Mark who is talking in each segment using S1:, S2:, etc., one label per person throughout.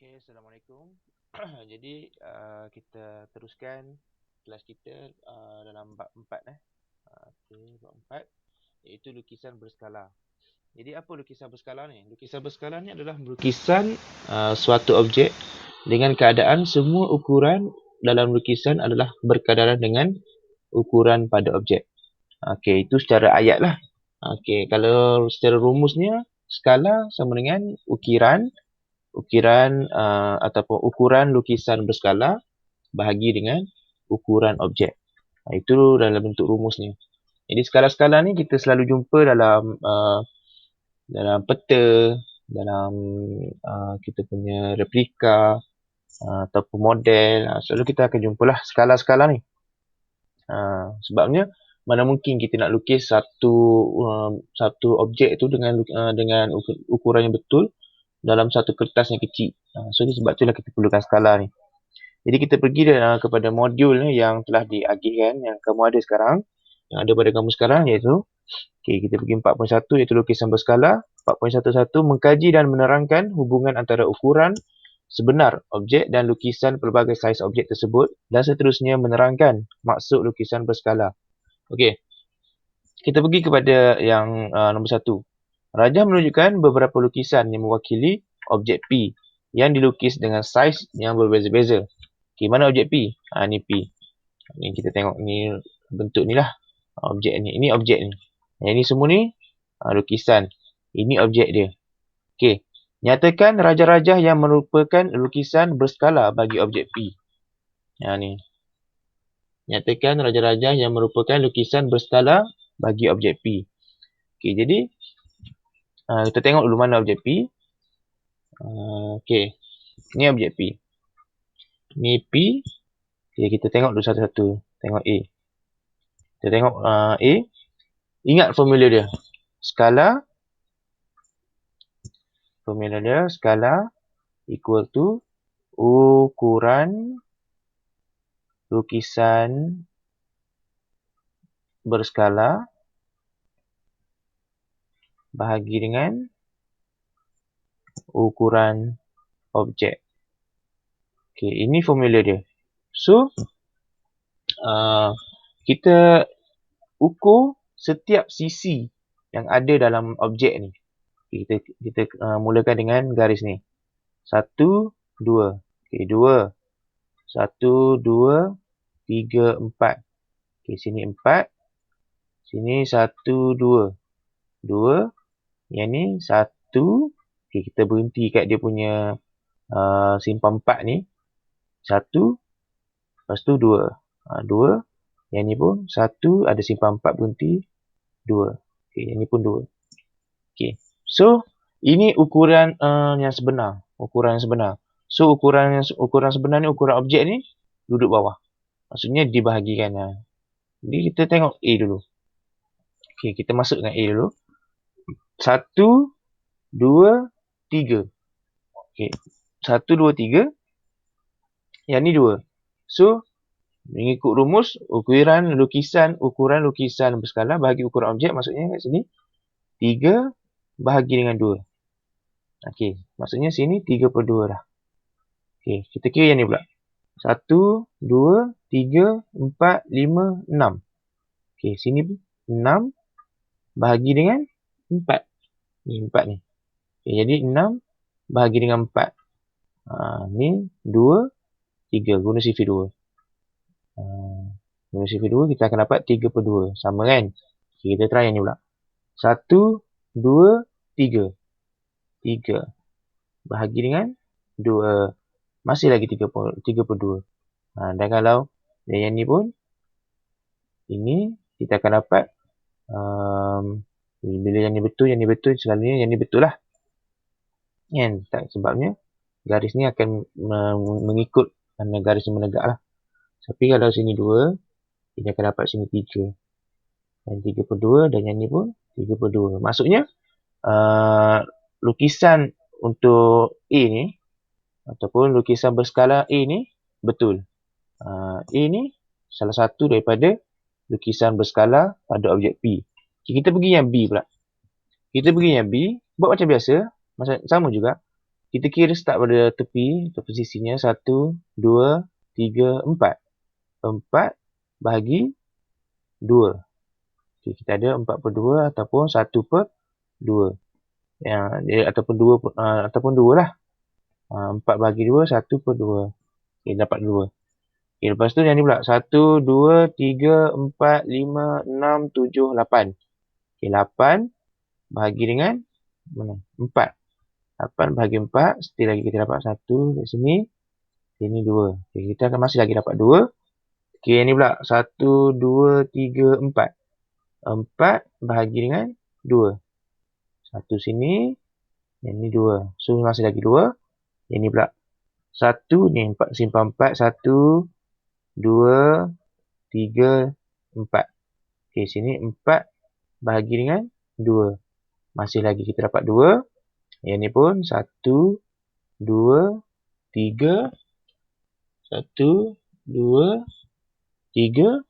S1: Okey, Assalamualaikum. Jadi, kita teruskan kelas kita dalam bab 4 Okey, bab 4 iaitu lukisan berskala. Jadi apa lukisan berskala ni? Lukisan berskala ni adalah lukisan suatu objek dengan keadaan semua ukuran dalam lukisan adalah berkadaran dengan ukuran pada objek. Okey, itu secara ayat lah. Okey, kalau secara rumusnya, skala sama dengan ukiran ataupun ukuran lukisan berskala bahagi dengan ukuran objek. Itu dalam bentuk rumusnya. Jadi skala-skala ni kita selalu jumpa dalam peta, dalam kita punya replika ataupun model. Selalu kita akan jumpalah skala-skala ni. Sebabnya mana mungkin kita nak lukis satu objek tu dengan ukuran yang betul dalam satu kertas yang kecil. So sebab itulah kita perlukan skala ni. Jadi kita pergi kepada modul yang telah diagihkan, yang kamu ada sekarang, yang ada pada kamu sekarang, iaitu kita pergi 4.1 iaitu lukisan berskala. 4.11 mengkaji dan menerangkan hubungan antara ukuran sebenar objek dan lukisan pelbagai saiz objek tersebut, dan seterusnya menerangkan maksud lukisan berskala. Okey, kita pergi kepada yang nombor 1. Rajah menunjukkan beberapa lukisan yang mewakili objek P yang dilukis dengan saiz yang berbeza-beza. Okey, mana objek P? Ni P. Ni kita tengok ni bentuk ni lah. Objek ni. Ini objek ni. Yang ni semua ni lukisan. Ini objek dia. Okey. Nyatakan rajah-rajah yang merupakan lukisan berskala bagi objek P. Ni. Nyatakan rajah-rajah yang merupakan lukisan berskala bagi objek P. Okey, jadi kita tengok dulu mana objek P. Okey. Ni objek P. Ni P. Okay, kita tengok dulu satu-satu. Tengok A. Kita tengok A. Ingat formula dia. Formula dia skala equal to ukuran lukisan berskala bahagi dengan ukuran objek. Okey, ini formula dia. So, kita ukur setiap sisi yang ada dalam objek ni. Kita mulakan dengan garis ni. 1, 2. Okey, 2. 1, 2, 3, 4. Okey, sini 4. Sini 1, 2. 2. Yang ni 1. Okey, kita berhenti kat dia punya simpang 4 ni. 1. Lepas tu 2. 2. Yang ni pun 1. Ada simpang 4 berhenti. 2. Okey, yang ni pun 2. Okey. So, ini ukuran yang sebenar. Ukuran yang sebenar. So, ukuran sebenar ni, ukuran objek ni duduk bawah. Maksudnya dibahagikan. Jadi, kita tengok A dulu. Okey, kita masukkan A dulu. 1, 2, 3. Okey. 1, 2, 3. Yang ni 2. So, mengikut rumus, ukuran lukisan berskala bahagi ukuran objek, maksudnya kat sini 3 bahagi dengan 2. Okey, maksudnya sini 3/2 dah. Okey, kita kira yang ni pula. 1, 2, 3, 4, 5, 6. Okey, sini 6 bahagi dengan 4. Ni 4 ni. Okey, jadi 6 bahagi dengan 4. Ni 2, 3. Guna sifir 2. Guna sifir 2, kita akan dapat 3/2. Sama kan? Okay, kita try yang ni pula. 1, 2, 3. 3. Bahagi dengan 2. Masih lagi 3/2. Dan kalau yang ni pun, ini kita akan dapat, bila yang ni betul, selalunya yang ni betul lah. Kan? Sebabnya, garis ni akan mengikut garis yang menegak lah. Tapi kalau sini 2, kita akan dapat sini 3. Dan 3/2 dan yang ni pun 3/2. Maksudnya, lukisan untuk A ni, ataupun lukisan berskala A ni, betul. A ni salah satu daripada lukisan berskala pada objek P. Okay, kita pergi yang B pula. Kita pergi yang B, buat macam biasa, sama juga. kita kira start pada tepi atau posisinya 1, 2, 3, 4. 4 bahagi 2. Okay, kita ada 4/2 ataupun 1/2. Ataupun 2 lah. 4 bahagi 2, 1/2. Okay, dapat 2. Okay, lepas tu yang ni pula. 1, 2, 3, 4, 5, 6, 7, 8. Okay, 8 bahagi dengan mana? 4. 8 bahagi 4. Still lagi kita dapat 1 kat sini. Ini 2. Okay, kita akan masih lagi dapat 2. Okay, yang ni pula. 1, 2, 3, 4. 4 bahagi dengan 2. 1 sini. Yang ni 2. So, masih lagi 2. Yang ni pula. 1 ni. 4, simpan 4. 1, 2, 3, 4. Okay, sini 4 bahagi dengan 2. Masih lagi kita dapat 2. Yang ni pun 1, 2, 3. 1, 2, 3,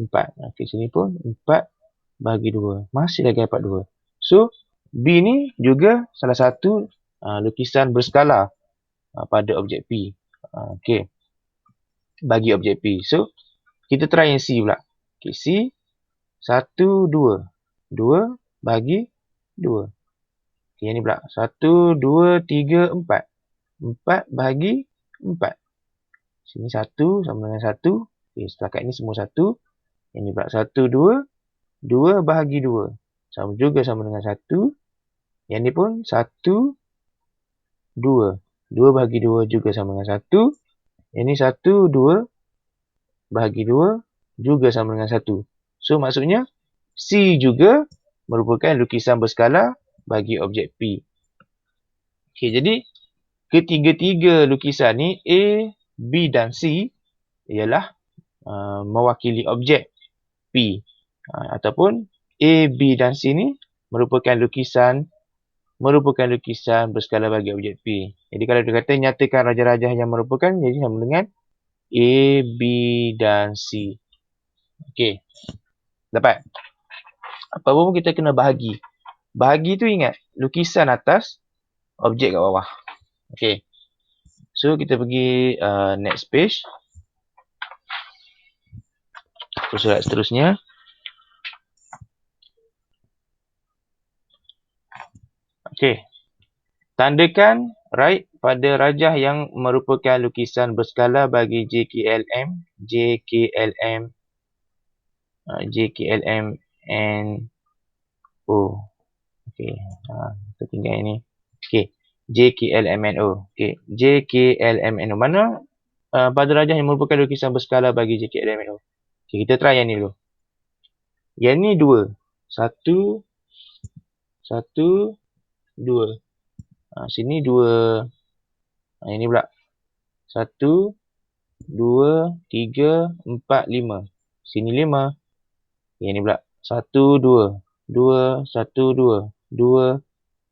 S1: 4. Okay, sini pun 4 bahagi 2. Masih lagi dapat 2. So, B ni juga salah satu lukisan berskala pada objek P. Okay. Bagi objek P. So, kita try yang C pula. Okay, C. 1, 2. 2 bahagi 2. Okay, yang ni pula. 1, 2, 3, 4. 4 bahagi 4. Sini 1 sama dengan 1. Okay, setakat ni semua 1. Yang ni pula 1, 2. 2 bahagi 2. Sama juga sama dengan 1. Yang ni pun 1, 2. 2 bahagi 2 juga sama dengan 1. Yang ni 1, 2 bahagi 2 juga sama dengan 1. So, maksudnya C juga merupakan lukisan berskala bagi objek P. Okay, jadi ketiga-tiga lukisan ni A, B dan C ialah mewakili objek P. Ataupun A, B dan C ni merupakan lukisan berskala bagi objek P. Jadi kalau dia kata nyatakan rajah-rajah yang merupakan, jadi sama dengan A, B dan C. Okey. Dapat? Apa-apa pun kita kena bahagi. Bahagi tu ingat, lukisan atas, objek kat bawah. Okey. So, kita pergi next page. Surat seterusnya. Okey. Tandakan right pada rajah yang merupakan lukisan berskala bagi JKLM, NO. Okey, kita tinggal ini. Okey, JKLMNO. Okey, JKLMNO. Mana pada rajah yang merupakan lukisan berskala bagi JKLMNO? Okey, kita try yang ni dulu. Yang ni 2. 1, 2. Sini 2. Yang ni pula. 1, 2, 3, 4, 5. Sini 5. Yang ni pula. 1, 2. 2, 1, 2. 2,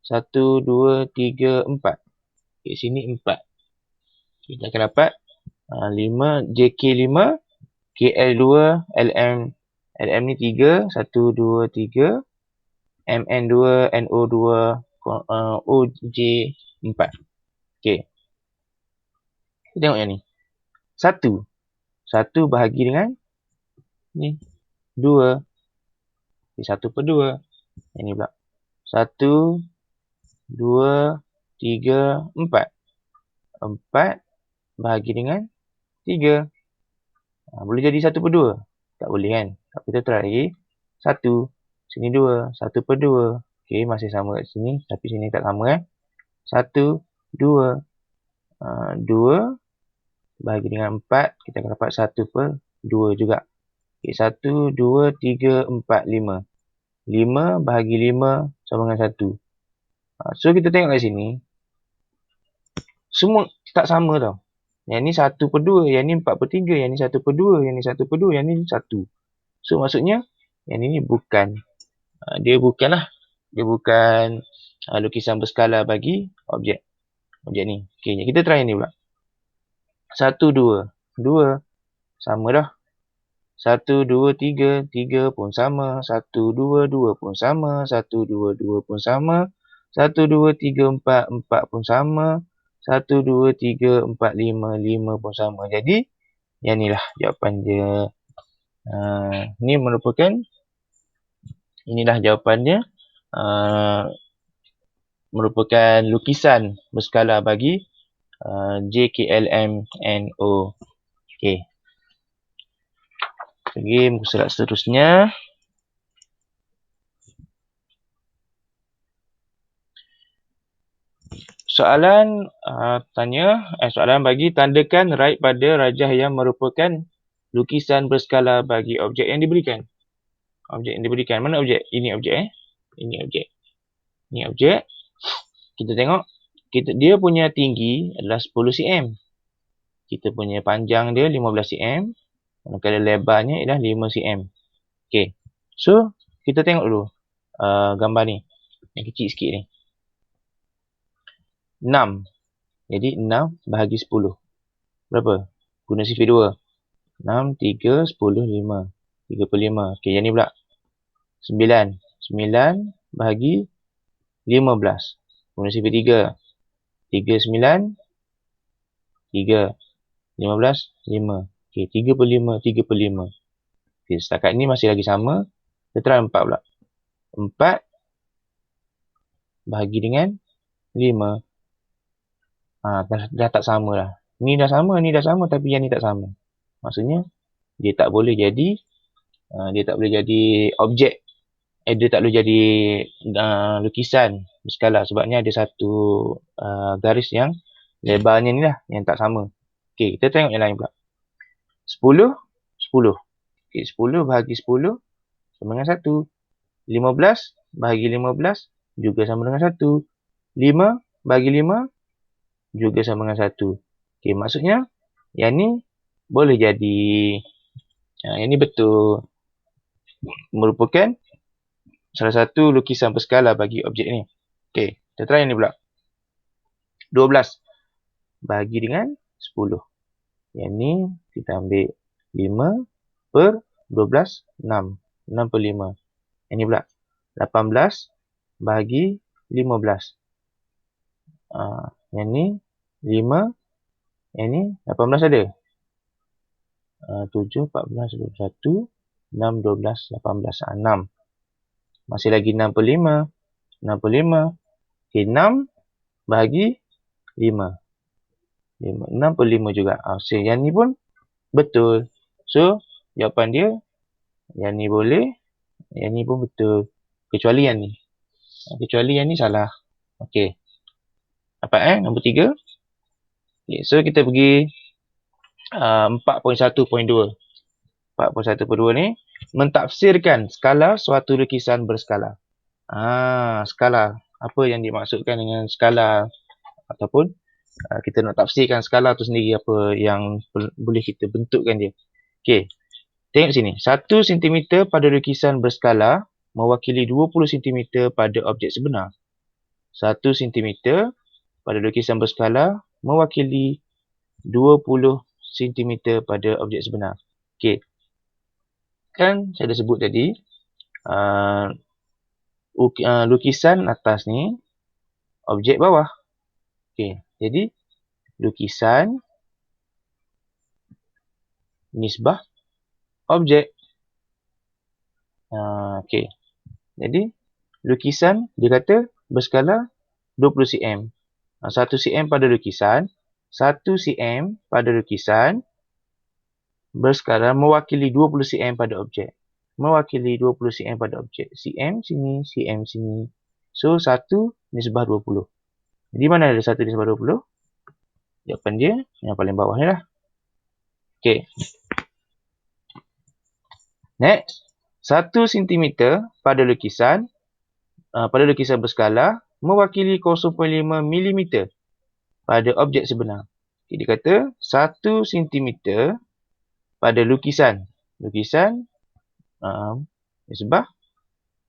S1: 1, 2, 3, 4. Okay, sini 4. Kita akan dapat 5, JK5, KL2, LM ni 3, 1, 2, 3. MN2, NO2, OJ4. Okay. Kita tengok yang ni. 1. 1 bahagi dengan ni. 2. 1/2. Yang ni pula. 1, 2, 3, 4. 4 bahagi dengan 3. Boleh jadi 1/2? Tak boleh kan? Kita try lagi. 1. Sini 2. 1/2. Okey, masih sama kat sini. Tapi sini tak sama kan? 1, 2. 2 bahagi dengan 4. Kita akan dapat 1/2 juga. Okey, 1, 2, 3, 4, 5. 5 bahagi 5 sama dengan 1. So, kita tengok kat sini. Semua tak sama tau. Yang ni 1/2. Yang ni 4/3. Yang ni 1/2. Yang ni 1/2. Yang ni 1. So, maksudnya yang ni bukan. Dia bukanlah. Dia bukan lukisan berskala bagi objek ni. Okey, kita try ni pula. 1, 2. 2. Sama dah. 1, 2, 3. 3 pun sama. 1, 2, 2 pun sama. 1, 2, 2 pun sama. 1, 2, 3, 4, 4 pun sama. 1, 2, 3, 4, 5, 5 pun sama. Jadi, yang ni lah jawapan dia. Inilah jawapannya. Merupakan lukisan berskala bagi JKLMNO. Okey. Pergi muka surat seterusnya. Soalan soalan bagi tandakan right pada rajah yang merupakan lukisan berskala bagi objek yang diberikan. Objek yang diberikan. Mana objek? Ini objek Ini objek. Ini objek. Kita tengok. Dia punya tinggi adalah 10 cm. Kita punya panjang dia 15 cm. Manakala lebarnya ialah 5 cm. Okey. So, kita tengok dulu gambar ni. Yang kecil sikit ni. 6. Jadi 6 bahagi 10. Berapa? Guna sifar 2. 6, 3, 10, 5. 3/5. Okey, yang ni pula. 9. 9 bahagi 15. Guna sifar 3. 3, 9. 3. 15, 5. Okey, 3/5, 3/5. Okey, setakat ni masih lagi sama. Kita try 4 pula. 4 bahagi dengan 5. Dah tak sama lah. Ni dah sama tapi yang ni tak sama. Maksudnya, dia tak boleh jadi objek. Dia tak boleh jadi lukisan berskala sebabnya ada satu garis yang lebarnya ni lah yang tak sama. Okey, kita tengok yang lain pula. 10, 10. Okey, 10 bahagi 10 sama dengan 1. 15 bahagi 15 juga sama dengan 1. 5 bahagi 5 juga sama dengan 1. Okey, maksudnya yang ni boleh jadi yang ni betul merupakan salah satu lukisan berskala bagi objek ni. Okey, kita try yang ni pula. 12 bahagi dengan 10. Yang ni kita ambil 5/12, 6. 6/5. Yang ni pula 18 bahagi 15. Yang ni 5. Yang ni 18 ada. 7, 14, 21, 6, 12, 18. 6. Masih lagi 6/5. 6/5. Okey, 6 bahagi 5. 6/5 juga. So, yang ni pun betul. So, jawapan dia, yang ni boleh, yang ni pun betul. Kecuali yang ni. Kecuali yang ni salah. Okey. Dapat nombor 3. Okay, so, kita pergi 4.1.2. 4.1.2 ni, mentafsirkan skala suatu lukisan berskala. Skala. Apa yang dimaksudkan dengan skala? Ataupun kita nak tafsirkan skala tu sendiri, apa yang boleh kita bentukkan dia. Okey. Tengok sini. 1 cm pada lukisan berskala mewakili 20 cm pada objek sebenar. 1 cm pada lukisan berskala mewakili 20 cm pada objek sebenar. Okey. Kan saya dah sebut tadi, lukisan atas ni objek bawah. Okey. Jadi, lukisan nisbah objek. Okey. Jadi, lukisan dia kata berskala 20 cm. 1 cm pada lukisan. 1 cm pada lukisan berskala mewakili 20 cm pada objek. Mewakili 20 cm pada objek. Cm sini, cm sini. So, 1 nisbah 20. Jadi, mana ada 1 nisbah 20? Jawapan dia yang paling bawah ni lah. Okey. Next. 1 cm pada lukisan berskala mewakili 0.5 mm pada objek sebenar. Okay, dia kata 1 cm pada lukisan. Lukisan nisbah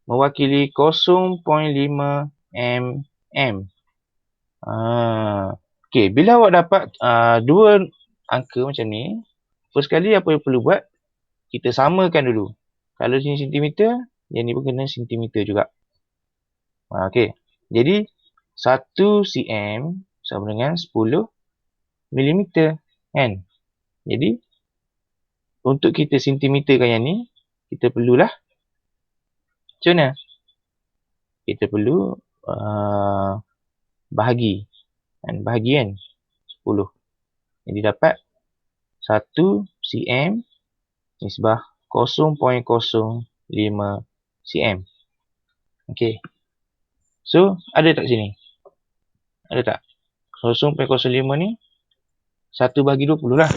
S1: mewakili 0.5 mm. Okey, bila awak dapat dua angka macam ni, first kali apa yang perlu buat? Kita samakan dulu. Kalau sini sentimeter, yang ni pun kena sentimeter juga. Okey. Jadi 1 cm sama dengan 10 mm kan. Jadi untuk kita sentimeterkan yang ni, kita perlulah macam mana? Kita perlu bahagi kan 10. Jadi dapat 1 cm nisbah 0.05 cm. Okey. So, ada tak sini? Ada tak? 0.05 ni 1 bahagi 20 lah.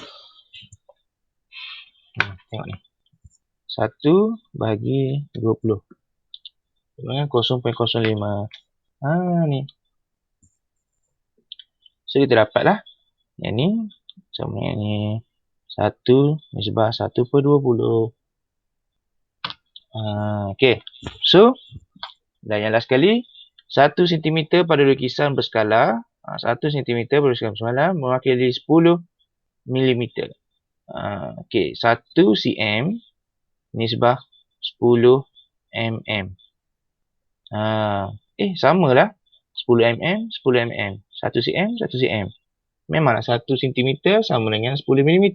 S1: Tengok ni. 1 bahagi 20. Dengan 0.05. Ni. So, kita dapat lah. Yang ni sama dengan ni 1 nisbah 1/20. Okey. So, dan yang last sekali, 1 cm pada lukisan berskala, 1 cm pada lukisan berskala mewakili 10 mm. Okey, 1 cm nisbah 10 mm. Samalah. 10 mm, 10 mm. 1 cm, 1 cm. Memanglah 1 cm sama dengan 10 mm.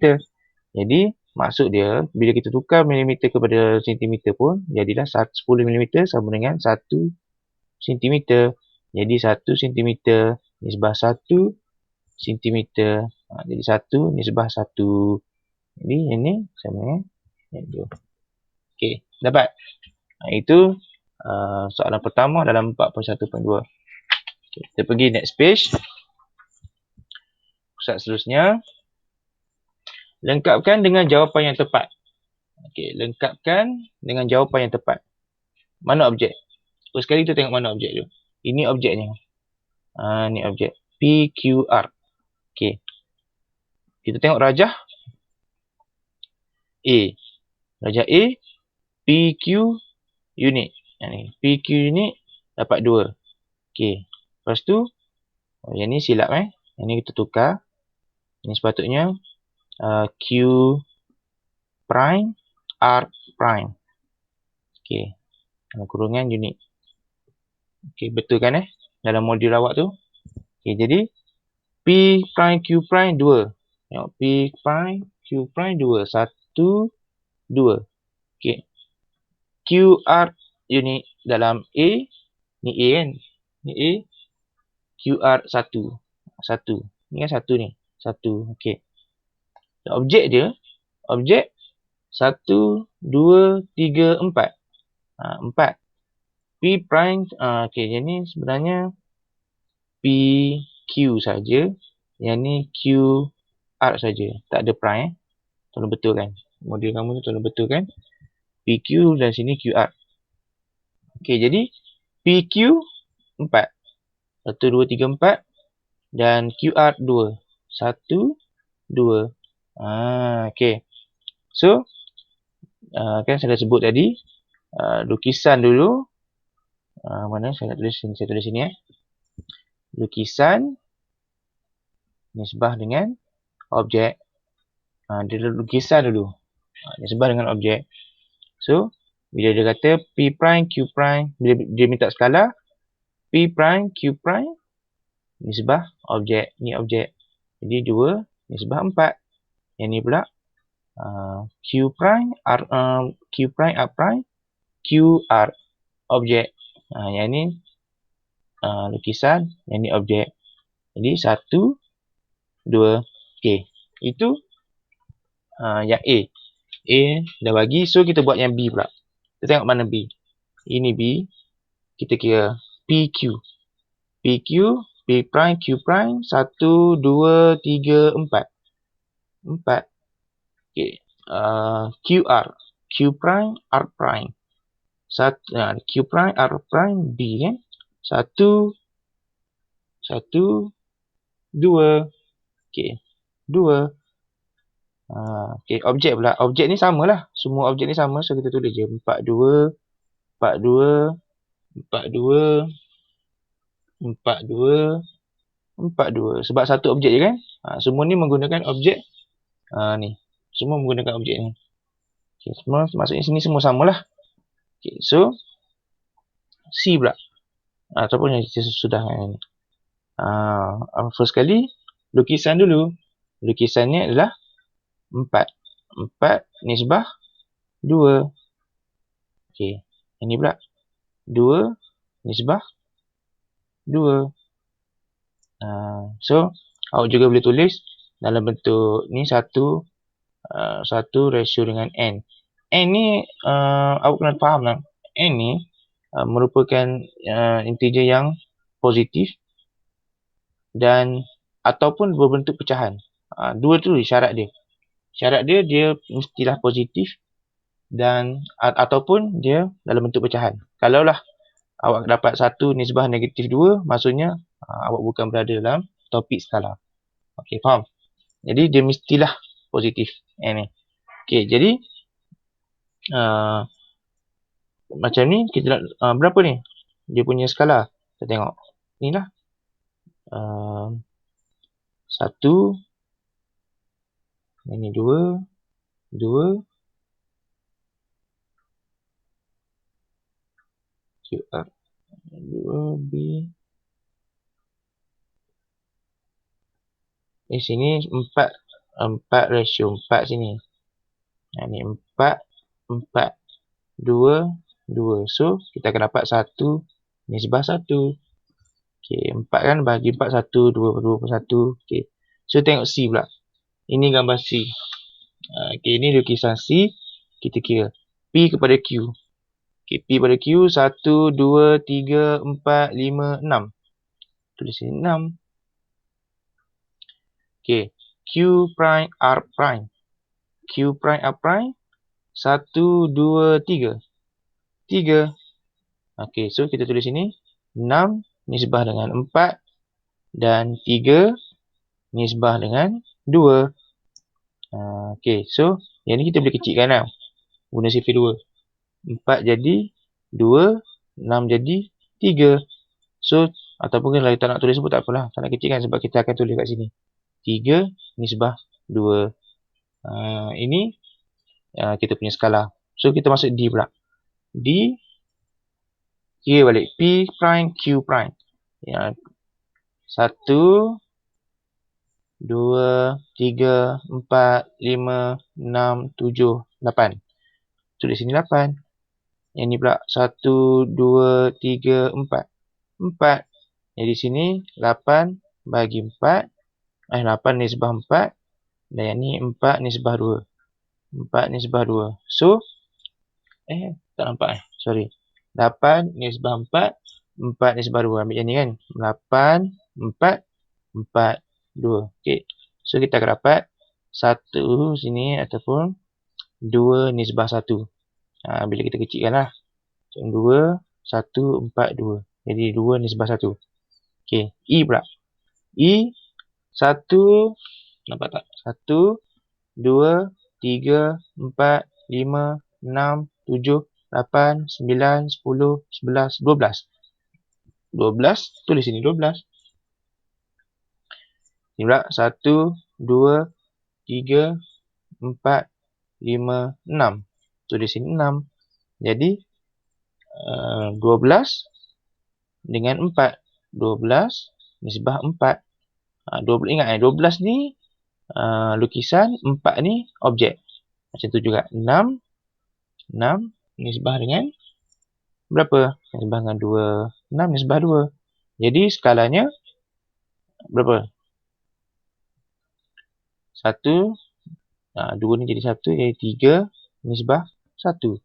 S1: Jadi, maksud dia, bila kita tukar milimeter kepada sentimeter pun, jadilah 10 mm sama dengan 1 cm. Jadi, 1 cm nisbah 1 cm. Jadi, 1 nisbah 1. Jadi, ini sama dengan yang 2. Okey, dapat? Itu soalan pertama dalam 41.2. Okay, kita pergi next page. Pusat seterusnya. Lengkapkan dengan jawapan yang tepat. Okey, lengkapkan dengan jawapan yang tepat. Mana objek? First sekali kita tengok mana objek tu. Ini objeknya. Ni objek. PQR. Okey. Kita tengok rajah A. Rajah A, PQ unit. Ni, PQ unit dapat 2. Okey. Lepas tu, yang ni silap Yang ni kita tukar. Ini sepatutnya Q prime R prime. Okey. Kurungan unit. Okey, betul kan dalam modul awak tu. Okey, jadi P prime Q prime 2. Tengok P prime Q prime 2. 1 2. Okey. QR unit dalam A, ni A kan? Ni A. QR 1. 1. Ni kan 1 ni. 1. Okey. Objek dia, objek 1 2 3 4. 4. P prime, okey, yang ni sebenarnya PQ saja. Yang ni QR saja. Tak ada prime Tolong betulkan. Modul kamu tu tolong betulkan. PQ dan sini QR. Okey, jadi PQ 4. 1 2 3 4 dan QR 2. 1 2. Okey. So, kan saya dah sebut tadi, lukisan dulu. Mana saya nak tulis sini? Saya tulis sini Lukisan nisbah dengan objek. Dia lukisan dulu. Nisbah dengan objek. So, bila dia kata P prime Q prime, bila dia minta skala, P prime Q prime nisbah objek. Ni objek. Jadi 2 nisbah 4. Yang ni pula Q prime R prime QR objek. Yang ni lukisan, yang ni objek. Jadi 1 2. Okey. Itu yang A. A dah bagi, so kita buat yang B pula. Kita tengok mana B. Ini B. Kita kira PQ. PQ, P prime, Q prime, 1, 2, 3, 4. 4. Okay. QR. Q prime, R prime. Q prime, R prime, B kan. 1, 1, 2. Okay. 2. Okay, objek pula. Objek ni samalah. Semua objek ni sama. So, kita tulis je. 4, 2, 4, 2, 4, 2, 4, 2, 4, 2. Sebab satu objek je kan. Semua ni menggunakan objek. Ni. Semua menggunakan objek ni. Okay, semua, maksudnya sini semua samalah. Okay, so, C pula. ataupun yang sesudah ini. First kali, lukisan dulu. Lukisannya adalah 4. 4 nisbah 2. Okey, ini pula 2 nisbah 2. So, awak juga boleh tulis dalam bentuk ni 1 ratio dengan N. N ni awak kena faham lah. N ni merupakan integer yang positif dan ataupun berbentuk pecahan. Dua tu syarat dia. Syarat dia mestilah positif dan ataupun dia dalam bentuk pecahan. Kalaulah awak dapat 1 nisbah negatif 2, maksudnya awak bukan berada dalam topik skala. Okey, faham? Jadi dia mestilah positif N ni. Okey, jadi macam ni kita berapa ni? Dia punya skala. Kita tengok. Inilah. 1, ini 2, 2, QR, 2, B. Di sini 4 ratio 4 sini. Ini 4, 4, 2, 2. So, kita akan dapat 1 nisbah 1. Okey, 4 kan bagi 4, 1, 2, 2 per 1. Okey. So, tengok C pula. Ini gambar C. Okey, ini lukisan C. Kita kira. P kepada Q. Okey, P pada Q, 1, 2, 3, 4, 5, 6. Tulis sini 6. Okey, Q prime R prime. Q prime R prime, 1, 2, 3. 3. Okey, so kita tulis sini 6 nisbah dengan 4 dan 3 nisbah dengan 2. Okey, so yang ni kita boleh kecilkan lah. Guna sifar 2. 4 jadi 2, 6 jadi 3. So, ataupun kalau kita nak tulis pun tak apalah. Tak nak kecilkan sebab kita akan tulis kat sini. 3 nisbah 2. Ini kita punya skala. So, kita masuk D pula. D, kira balik. P prime, Q prime. 1, 2, 3, 4, 5, 6, 7, 8. Tulis sini 8. Yang ni pula 1, 2, 3, 4. 4. Jadi sini 8 bagi 4. 8 nisbah 4. Dan yang ni 4 nisbah 2. 4 nisbah 2. So, tak nampak sorry. 8 nisbah 4. 4 nisbah 2. Ambil yang ni kan. 8, 4, 4, 2. Okay. So, kita akan dapat 1 sini ataupun 2 nisbah 1. Bila kita kecilkan lah. 2, 1, 4, 2. Jadi 2 nisbah 1. Okay. E pula. E, 1, nampak tak? 1, 2, 3, 4, 5, 6, 7, 8, 9, 10, 11, 12. 12, tulis sini 12. Ini pula 1, 2, 3, 4, 5, 6. Tulis sini 6. Jadi 12 dengan 4. 12 nisbah 4. 12, ingat 12 ni lukisan, 4 ni objek. Macam tu juga 6 nisbah dengan berapa? Nisbah dengan 2. 6 nisbah 2. Jadi skalanya berapa? 1, 2 ni jadi 1, jadi 3 nisbah 1.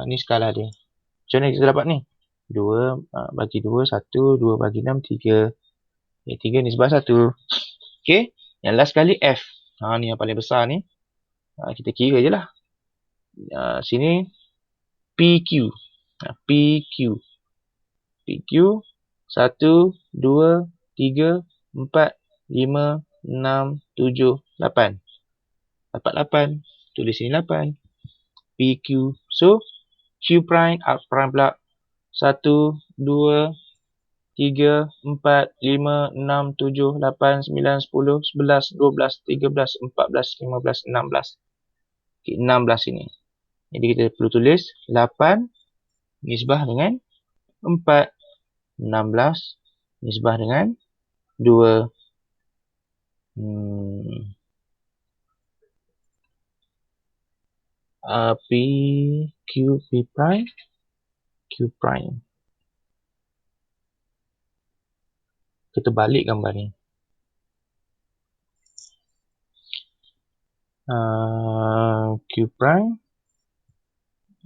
S1: Ni skala dia. Macam mana kita dapat ni? 2 bagi 2, 1, 2 bagi 6, 3. Jadi 3 nisbah 1. Okay. Yang last kali F. Ni yang paling besar ni. Kita kira je lah. Sini PQ. PQ. PQ. 1, 2, 3, 4, 5, 6, 7, 8. Dapat 8. Tulis sini 8. PQ. So, Q prime, R prime pula. 1, 2, 3, 4, 5, 6, 7, 8, 9, 10, 11, 12, 13, 14, 15, 16. Okay, 16 ini. Jadi kita perlu tulis 8 nisbah dengan 4. 16 nisbah dengan 2. P prime, Q prime. Kita balik gambar ni. Q prime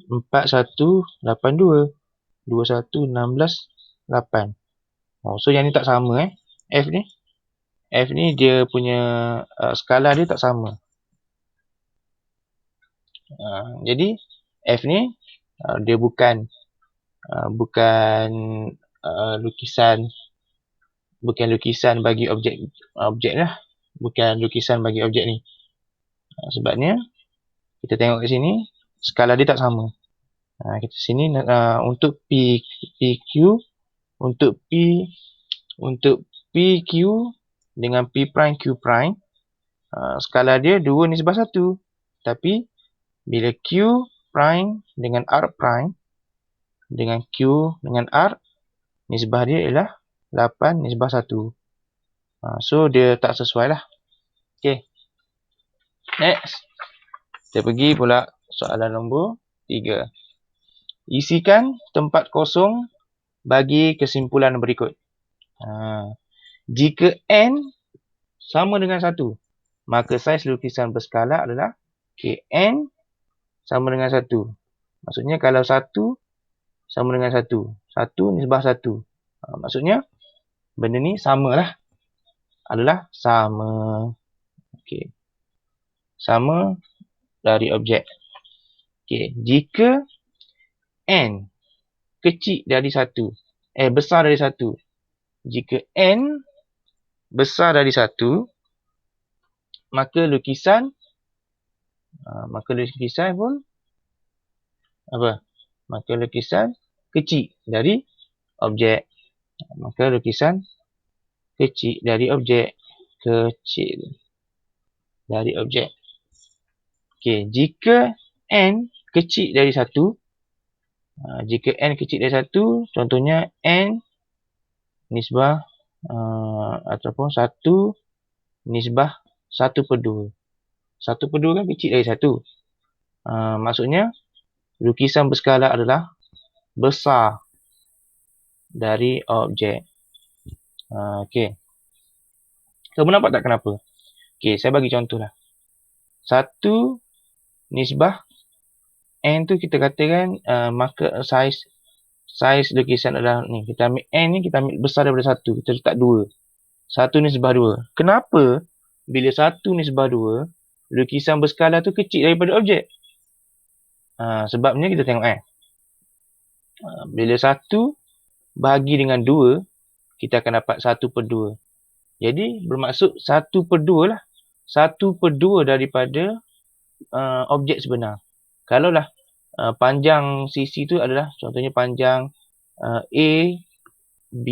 S1: 4182 2116 8. So yang ni tak sama F ni. F ni dia punya skala dia tak sama. Jadi F ni dia bukan lukisan bagi objek lah. Bukan lukisan bagi objek ni. Sebabnya kita tengok kat sini skala dia tak sama. Kita sini untuk PQ untuk PQ dengan P prime Q prime skala dia 2:1. Tapi bila Q prime dengan R prime dengan Q dengan R, nisbah dia ialah 8:1. So dia tak sesuai lah. Okay. Next. Kita pergi pula soalan nombor 3. Isikan tempat kosong bagi kesimpulan berikut. Jika N sama dengan 1, maka saiz lukisan berskala adalah N sama dengan 1. Maksudnya kalau 1 sama dengan 1. 1:1. Maksudnya benda ni samalah. Adalah sama. Okey. Sama dari objek. Okey. Jika N kecil dari 1. Besar dari 1. Jika N besar dari 1, maka lukisan pun apa? Maka lukisan kecil dari objek. Maka lukisan kecil dari objek. Kecil dari objek. Okey, jika N kecil dari 1, jika N kecil dari 1, contohnya N nisbah ataupun 1 nisbah 1/2. 1/2 kan kecil dari 1. Maksudnya lukisan berskala adalah besar dari objek. Okey. Kamu nampak tak kenapa? Okey, saya bagi contoh lah. 1 nisbah N tu kita katakan maka saiz lukisan adalah ni. Kita ambil N ni, kita ambil besar daripada 1. Kita letak 2. 1:2. Kenapa bila 1:2 lukisan berskala tu kecil daripada objek? Sebabnya kita tengok bila 1 bahagi dengan 2, kita akan dapat 1/2. Jadi bermaksud 1/2 lah. 1/2 daripada objek sebenar. Kalaulah panjang sisi tu adalah contohnya panjang A, B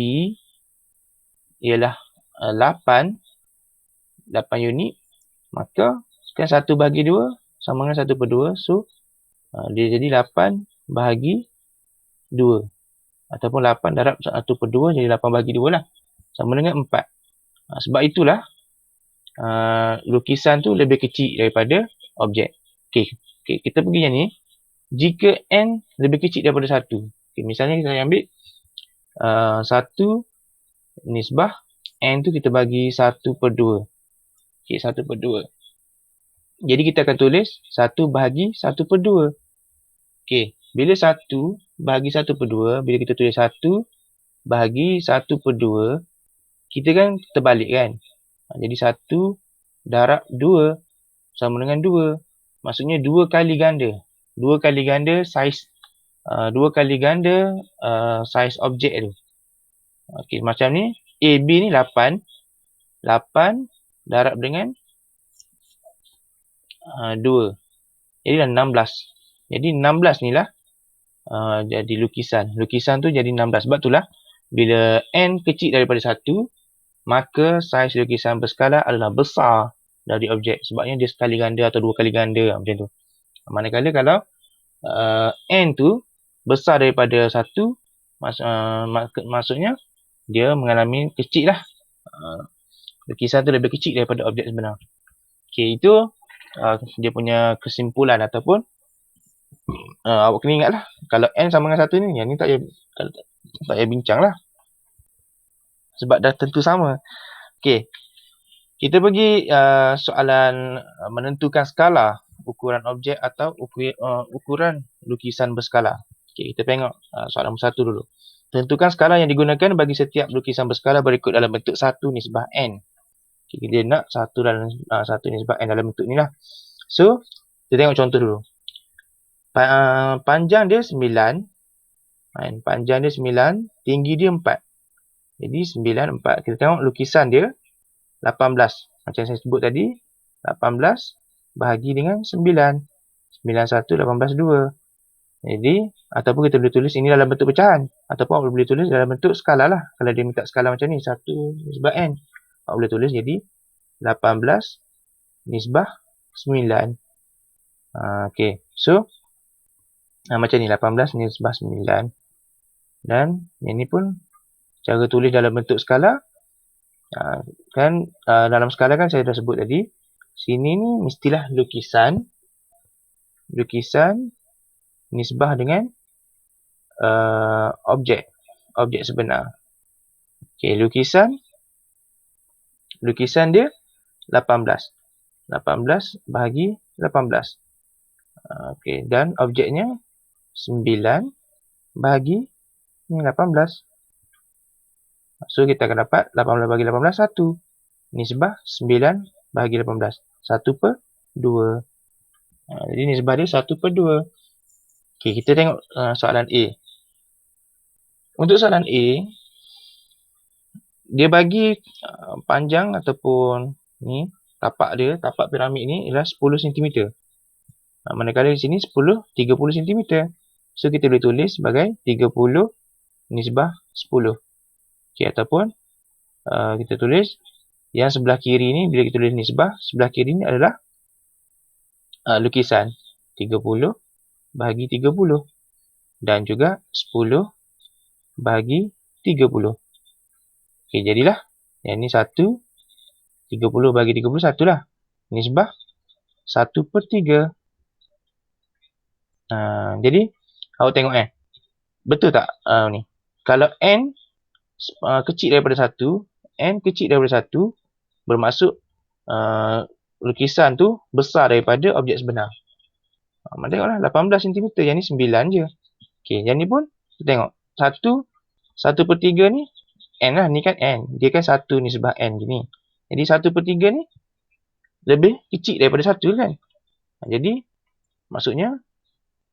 S1: ialah 8 unit, maka kan 1/2 sama dengan 1/2. So dia jadi 8 bahagi 2. Ataupun 8 darab 1/2 jadi 8/2 lah. Sama dengan 4. Sebab itulah lukisan tu lebih kecil daripada objek. Okey, kita pergi yang ni. Jika N lebih kecil daripada 1. Okay, misalnya kita ambil 1 nisbah N tu kita bagi 1/2. Okey, 1/2. Jadi kita akan tulis 1 bahagi 1/2. Okey, bila 1 bahagi 1/2, bila kita tulis 1 bahagi 1/2, kita kan terbalik kan. Jadi 1 darab 2 sama dengan 2. Maksudnya 2 kali ganda. 2 kali ganda saiz 2 kali ganda saiz objek tu. Okey, macam ni AB ni 8 darab dengan 2. Jadi dah 16. Jadi 16 ni lah jadi lukisan. Lukisan tu jadi 16. Sebab itulah bila N kecil daripada 1, maka saiz lukisan berskala adalah besar dari objek. Sebabnya dia sekali ganda atau 2 kali ganda macam tu. Manakala kalau N tu besar daripada 1, Maksudnya dia mengalami kecil lah. Lukisan tu lebih kecil daripada objek sebenar. Okey, itu dia punya kesimpulan ataupun awak kena ingat lah. Kalau n sama dengan 1 ni, yang ni tak payah bincang lah. Sebab dah tentu sama. Okey, kita pergi soalan menentukan skala ukuran objek atau ukuran lukisan berskala. Okey, kita tengok soalan nombor 1 dulu. Tentukan skala yang digunakan bagi setiap lukisan berskala berikut dalam bentuk 1 nisbah n. Okay, dia nak 1 nisbah n dalam bentuk ni lah. So, kita tengok contoh dulu. Panjang dia 9. Panjang dia 9. Tinggi dia 4. Jadi 9, 4. Kita tengok lukisan dia 18. Macam saya sebut tadi, 18 bahagi dengan 9. 9, 1, 18, 2. Jadi, ataupun kita boleh tulis ini dalam bentuk pecahan. Ataupun awak boleh tulis dalam bentuk skala lah. Kalau dia minta skala macam ni, 1 nisbah n. Awak boleh tulis jadi 18 nisbah 9. Okay. So, macam ni 18 nisbah 9. Dan yang ni pun cara tulis dalam bentuk skala. Dalam skala kan saya dah sebut tadi. Sini ni mestilah lukisan nisbah dengan objek sebenar. Okay, lukisan dia 18 bahagi 18. Okay, dan objeknya 9 bahagi 18. So, kita akan dapat 18 bahagi 18, 1. Nisbah 9 bahagi 18. 1 per 2. Jadi, nisbah dia 1 per 2. Okay, kita tengok soalan A. Untuk soalan A, dia bagi panjang ataupun ni, tapak piramid ni ialah 10 cm. Manakala di sini 30 cm. So, kita boleh tulis sebagai 30 nisbah 10. Okay, ataupun kita tulis yang sebelah kiri ni, bila kita tulis nisbah, sebelah kiri ni adalah lukisan 30 bahagi 30 dan juga 10 bahagi 30. Okay, jadilah yang ni 1, 30 bahagi 30, 1 lah. Nisbah 1 per 3. Jadi, awak tengok betul tak ni? Kalau n kecil daripada 1, n kecil daripada 1, bermaksud lukisan tu besar daripada objek sebenar. Tengoklah 18 cm, yang ni 9 je. Okey, yang ni pun kita tengok 1 per 3 ni n lah, ni kan n. Dia kan 1 nisbah n gini. Jadi 1 per 3 ni lebih kecil daripada 1 kan. Jadi maksudnya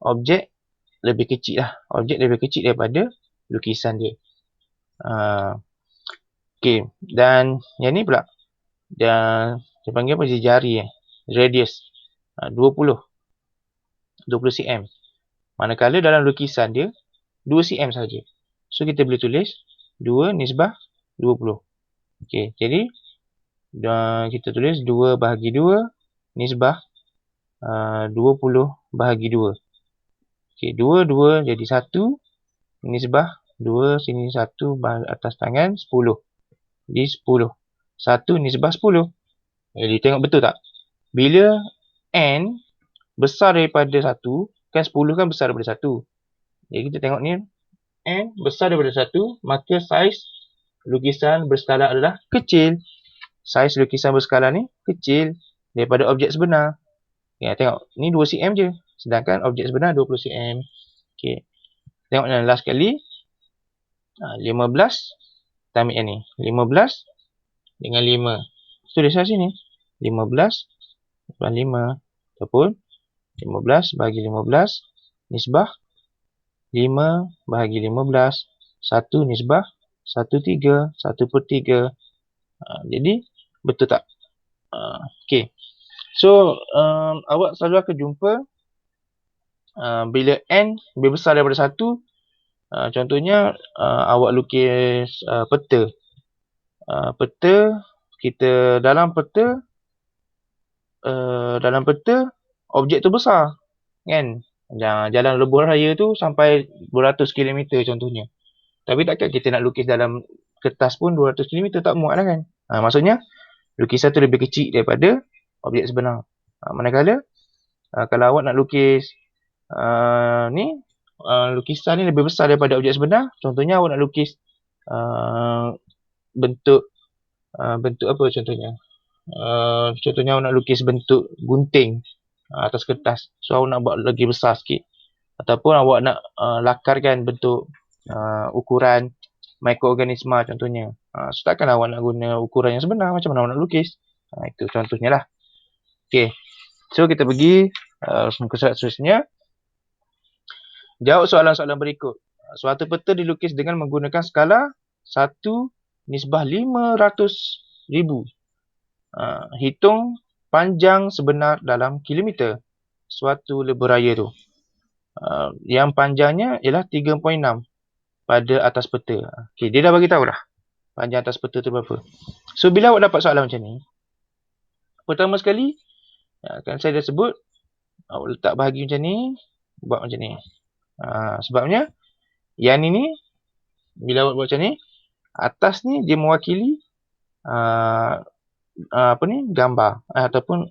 S1: objek lebih kecil lah. Objek lebih kecil daripada lukisan dia. Okey, dan yang ni pula dia panggil apa, jari radius 20 cm. Manakala dalam lukisan dia 2 cm saja. So, kita boleh tulis 2 nisbah 20. Okey, jadi kita tulis 2 bahagi 2 nisbah 20 bahagi 2. Okey, 2 jadi 1 nisbah 2, sini 1 atas tangan 10. Jadi 10. 1 nisbah 10. Jadi tengok betul tak? Bila n besar daripada 1, kan 10 kan besar daripada 1. Jadi kita tengok ni, n besar daripada 1, maka saiz lukisan berskala adalah kecil. Saiz lukisan berskala ni kecil daripada objek sebenar. Ya, tengok, ni 2 cm je. Sedangkan objek sebenar 20 cm. Okey. Tengok yang last kali. 15. Kita ambil yang ni. 15 dengan 5. Tulislah sini. 15 tambah 5. Ataupun 15 bahagi 15 nisbah 5 bahagi 15. 1 nisbah 1/3. 1 per 3. Jadi, betul tak? Okey. So, awak selalu akan jumpa bila n lebih besar daripada 1, contohnya awak lukis peta. Peta, kita dalam peta objek tu besar kan. Jalan lebuh raya tu sampai beratus kilometer contohnya. Tapi takkan kita nak lukis dalam kertas pun 200mm tak muat lah kan. Maksudnya lukisan tu lebih kecil daripada objek sebenar. Manakala kalau awak nak lukis lukisan ni lebih besar daripada objek sebenar. Contohnya awak nak lukis bentuk apa contohnya? Contohnya awak nak lukis bentuk gunting atas kertas. So awak nak buat lagi besar sikit. Ataupun awak nak lakarkan bentuk ukuran mikroorganisma contohnya. So takkan awak nak guna ukuran yang sebenar, macam mana awak nak lukis? Itu contohnya lah. Okay. So kita pergi muka surat seterusnya. Jawab soalan-soalan berikut. Suatu peta dilukis dengan menggunakan skala 1:500,000. Hitung panjang sebenar dalam kilometer suatu lebuh-raya tu. Yang panjangnya ialah 3.6 pada atas peta. Okay, dia dah bagi tahu dah panjang atas peta tu berapa. So bila awak dapat soalan macam ni, pertama sekali kan saya dah sebut, awak letak bahagi macam ni, buat macam ni. Sebabnya yang ni bila awak buat macam ni, atas ni dia mewakili gambar ataupun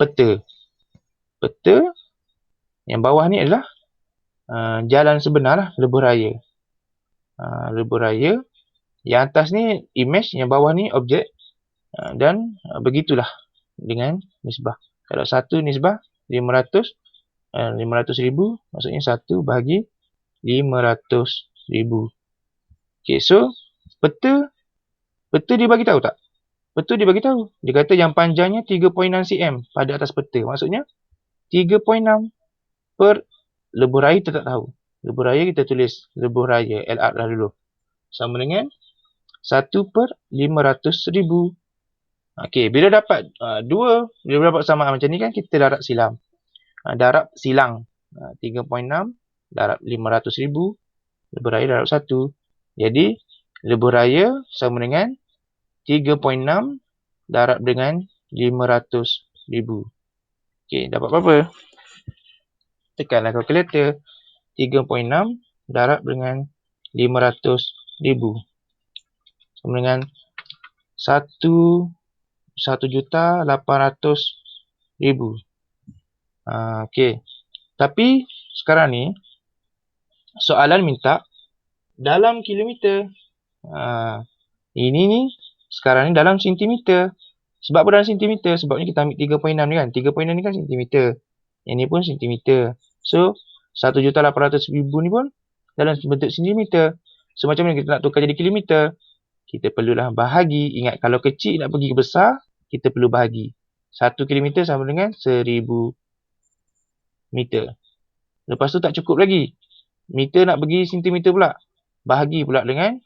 S1: peta. Peta yang bawah ni adalah jalan sebenar lah, lebuh raya. Lebuh raya. Yang atas ni image, yang bawah ni objek. Dan begitulah dengan nisbah. Kalau 1 nisbah 500 500,000, maksudnya 1 bahagi 500,000. Okay, so peta dia bagi tahu tak? Peta dia bagi tahu. Dia kata yang panjangnya 3.6 cm pada atas peta. Maksudnya 3.6 per lebuh raya kita tak tahu. Lebuh raya kita tulis lebuh raya LR lah dulu. Sama dengan 1/500,000. Okey, bila dapat bila dapat samaan macam ni kan, kita darab silang. Darab silang 3.6 darab 500,000, lebuh raya darab 1. Jadi lebuh raya sama dengan 3.6 darab dengan 500,000. Okey, dapat berapa? Tekanlah kalkulator. 3.6 darab dengan 500,000 sama dengan 1,800,000. Okey. Tapi sekarang ni soalan minta dalam kilometer. Ini ni sekarang ni dalam sentimeter. Sebab apa dalam sentimeter? Sebabnya kita ambil 3.6 ni kan. 3.6 ni kan sentimeter. Yang ni pun sentimeter. So 1,800,000 ni pun dalam bentuk sentimeter. So macam mana kita nak tukar jadi kilometer? Kita perlulah bahagi. Ingat, kalau kecil nak pergi ke besar, kita perlu bahagi. 1 kilometer sama dengan 1,000 meter. Lepas tu tak cukup lagi. Meter nak pergi sentimeter pula. Bahagi pula dengan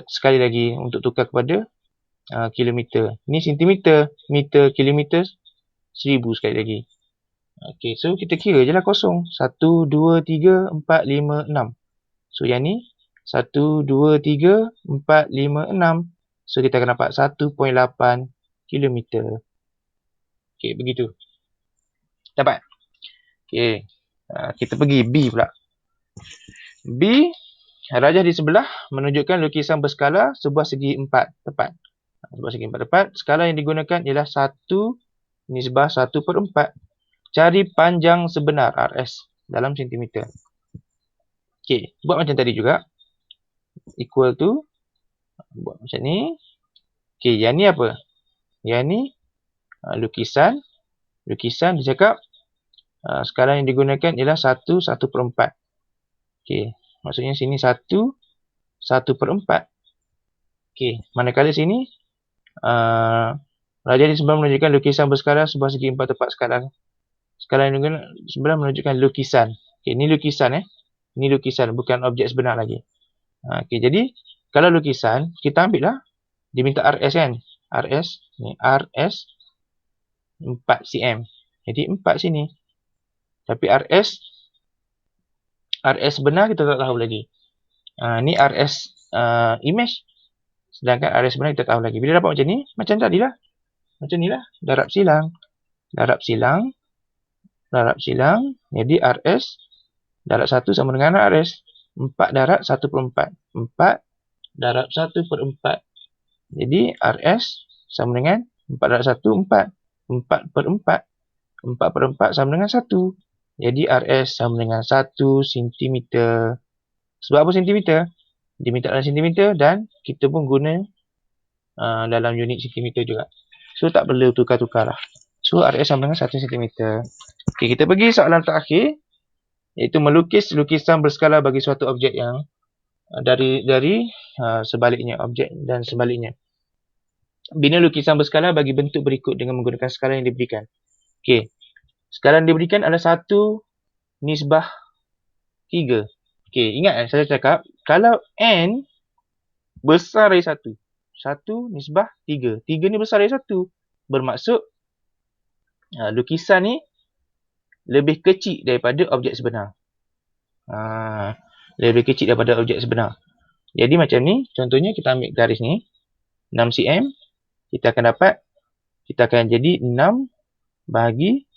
S1: sekali lagi untuk tukar kepada kilometer. Ni sentimeter, meter, kilometer, 1,000 sekali lagi. Okey, so kita kira je lah kosong. 1, 2, 3, 4, 5, 6. So yang ni 1, 2, 3, 4, 5, 6. So kita akan dapat 1.8 kilometer. Okey, begitu. Dapat? Okey. Kita pergi B pula. B, rajah di sebelah menunjukkan lukisan berskala sebuah segi 4 tepat. Sebuah segi 4 tepat. Skala yang digunakan ialah 1/1/4. Cari panjang sebenar RS dalam sentimeter. Okey, buat macam tadi juga. Equal to, buat macam ni. Okey, yang ni apa? Yang ni lukisan. Lukisan dia cakap skala yang digunakan ialah 1/1/4. Okey, maksudnya sini 1/1/4. Okey, manakala sini rajah di sebelah menunjukkan lukisan berskala sebuah segi 4 tepat. Skala yang digunakan sebelah menunjukkan lukisan. Okey, ni lukisan Ni lukisan, bukan objek sebenar lagi. Okey, jadi kalau lukisan, kita ambil lah. Dia minta RS kan? RS, ni RS 4 cm. Jadi 4 sini. Tapi RS benar kita tak tahu lagi. Ni RS image. Sedangkan RS benar kita tahu lagi. Bila dapat macam ni, macam tadilah. Macam ni lah. Darab silang. Darab silang. Darab silang. Jadi RS darab 1 sama dengan RS. 4 darab 1/4. 4 darab 1/4. Jadi RS sama dengan 4 darab 1, 4. 4/4. 4/4 sama dengan 1. Jadi RS sama dengan 1 cm. Sebab apa cm? Diminta dalam cm dan kita pun guna dalam unit cm juga. So tak perlu tukar-tukar lah. So RS sama dengan 1 cm. Okay, kita pergi soalan terakhir, iaitu melukis lukisan berskala bagi suatu objek yang dari sebaliknya, objek dan sebaliknya. Bina lukisan berskala bagi bentuk berikut dengan menggunakan skala yang diberikan. Okey. Skala yang diberikan adalah 1/3. Okey, ingat saya cakap kalau n besar dari 1. 1/3. 3 ni besar dari 1. Bermaksud lukisan ni lebih kecil daripada objek sebenar. Lebih kecil daripada objek sebenar. Jadi macam ni, contohnya kita ambil garis ni, 6 cm, kita akan jadi 6 bahagi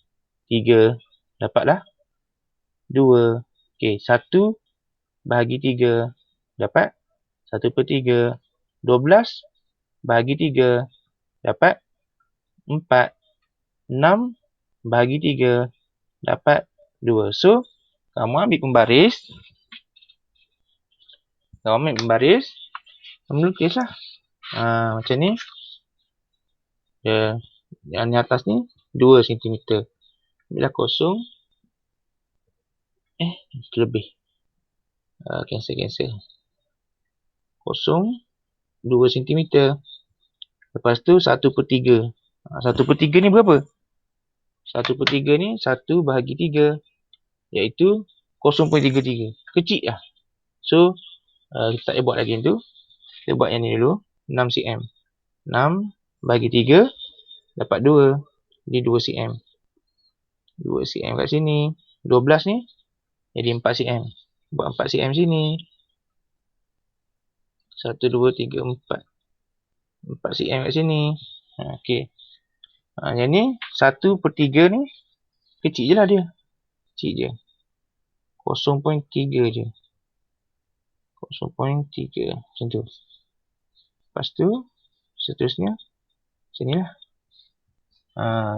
S1: 3. Dapatlah 2. Okey, 1 bahagi 3. Dapat 1/3. 12 bahagi 3. Dapat 4. 6 bahagi 3. Dapat 2. So, kamu ambil pembaris. Melukislah. Macam ni. Yang atas ni 2 cm. Ambillah kosong. Terlebih. Cancel. Kosong 2 cm. Lepas tu 1/3. 1/3 ni berapa? 1/3 ni 1 bahagi 3. Iaitu 0.33. Kecil lah. So, kita tak boleh buat lagi yang tu. Kita buat yang ni dulu. 6 cm. 6 bahagi 3. Dapat 2. Jadi 2 cm. 2 cm kat sini. 12 ni. Jadi 4 cm. Buat 4 cm sini. 1, 2, 3, 4. 4 cm kat sini. Okey. Yang ni 1/3 ni. Kecil je lah dia. Kecil je. 0.3 je. 0.3. Macam tu. Lepas tu. Seterusnya. Macam ni lah.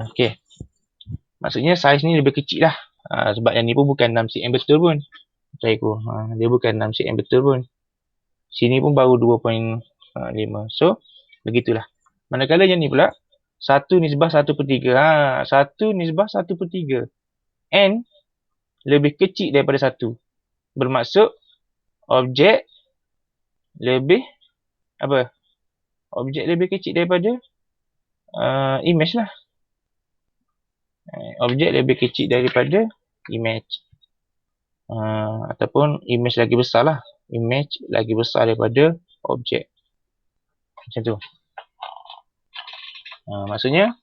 S1: Okey. Maksudnya saiz ni lebih kecil lah. Sebab yang ni pun bukan 6 cm betul pun. Dia bukan 6 cm betul pun. Sini pun baru 2.5. So, begitulah. Manakala yang ni pula 1/1/3. 1/1/3. N lebih kecil daripada 1. Bermaksud objek lebih apa? Objek lebih kecil daripada image lah. Objek lebih kecil daripada image. Ataupun image lagi besar lah. Image lagi besar daripada objek. Macam tu. Maksudnya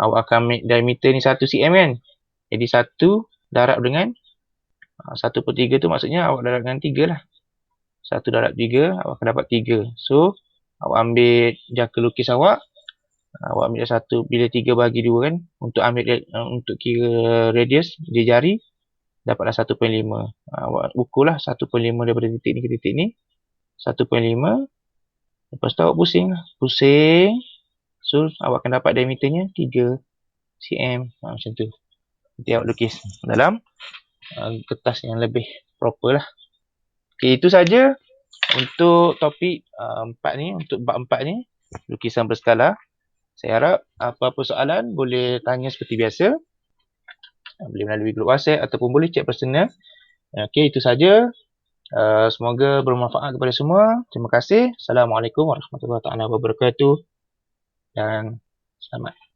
S1: awak akan ambil diameter ni 1 cm kan. Jadi 1 darab dengan 1/3 tu maksudnya awak darab dengan 3 lah. 1 darab 3 awak akan dapat 3. So awak ambil jangka lukis awak. Awak ambil 1 bila 3 bahagi 2 kan. Untuk kira radius di jari. Dapatlah 1.5. Awak ukurlah 1.5 daripada titik ni ke titik ni. 1.5. Lepas tu awak pusing lah. Pusing. So awak akan dapat diameternya 3 cm. Macam tu. Nanti awak lukis dalam kertas yang lebih proper lah. Okay, itu saja untuk topik 4 ni. Untuk bab 4 ni. Lukisan berskala. Saya harap apa-apa soalan boleh tanya seperti biasa. Boleh melalui grup WhatsApp ataupun boleh chat personal. Okey, itu saja. Semoga bermanfaat kepada semua. Terima kasih. Assalamualaikum warahmatullahi wabarakatuh. Dan selamat.